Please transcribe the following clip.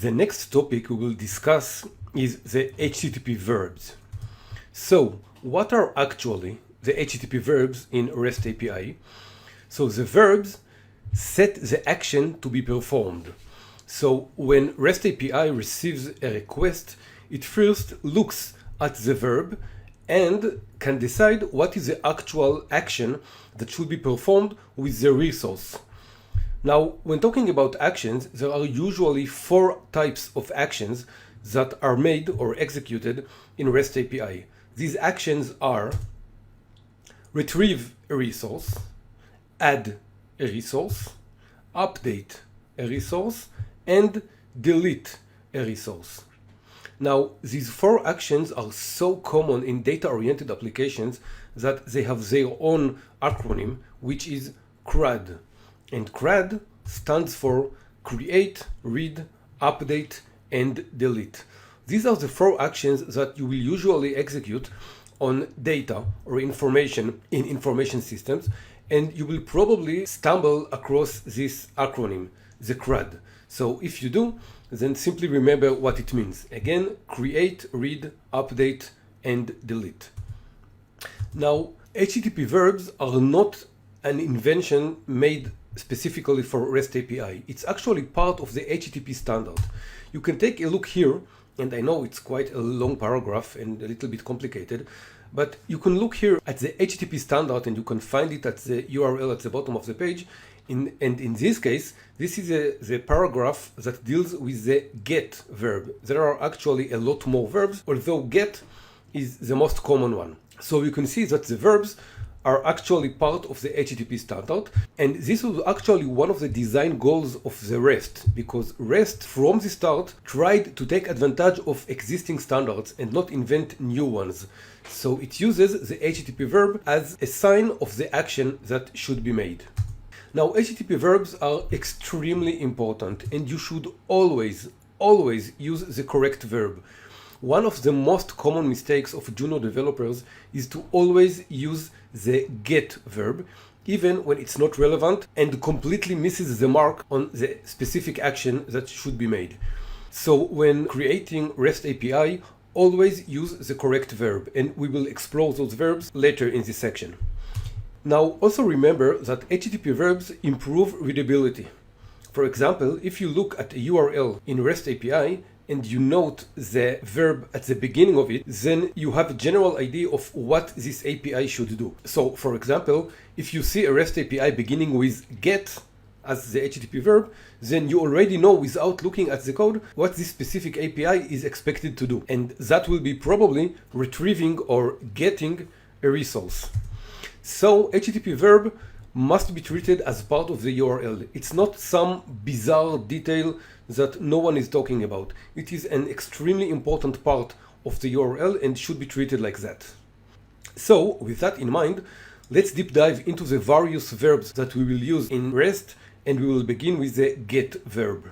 The next topic we will discuss is the HTTP verbs. So, what are actually the HTTP verbs in REST API? So, the verbs set the action to be performed. So, when REST API receives a request, it first looks at the verb and can decide what is the actual action that should be performed with the resource. Now, when talking about actions, there are usually 4 types of actions that are made or executed in REST API. These actions are retrieve a resource, add a resource, update a resource, and delete a resource. Now, these 4 actions are so common in data-oriented applications that they have their own acronym, which is CRUD. And CRUD stands for create, read, update, and delete. These are the 4 actions that you will usually execute on data or information in information systems, and you will probably stumble across this acronym, the CRUD. So if you do, then simply remember what it means. Again, create, read, update, and delete. Now, HTTP verbs are not an invention made specifically for REST API. It's actually part of the HTTP standard. You can take a look here, and I know it's quite a long paragraph and a little bit complicated, but you can look here at the HTTP standard and you can find it at the URL at the bottom of the page. And in this case, this is the paragraph that deals with the get verb. There are actually a lot more verbs, although get is the most common one. So you can see that the verbs are actually part of the HTTP standard, and this was actually one of the design goals of the REST, because REST from the start tried to take advantage of existing standards and not invent new ones. So it uses the HTTP verb as a sign of the action that should be made. Now, HTTP verbs are extremely important, and you should always use the correct verb. One of the most common mistakes of junior developers is to always use the get verb, even when it's not relevant and completely misses the mark on the specific action that should be made. So when creating REST API, always use the correct verb, and we will explore those verbs later in this section. Now, also remember that HTTP verbs improve readability. For example, if you look at a URL in REST API and you note the verb at the beginning of it, then you have a general idea of what this API should do. So, for example, if you see a REST API beginning with get as the HTTP verb, then you already know without looking at the code what this specific API is expected to do. And that will be probably retrieving or getting a resource. So HTTP verb must be treated as part of the URL. It's not some bizarre detail that no one is talking about. It is an extremely important part of the URL and should be treated like that. So, with that in mind, let's deep dive into the various verbs that we will use in REST, and we will begin with the get verb.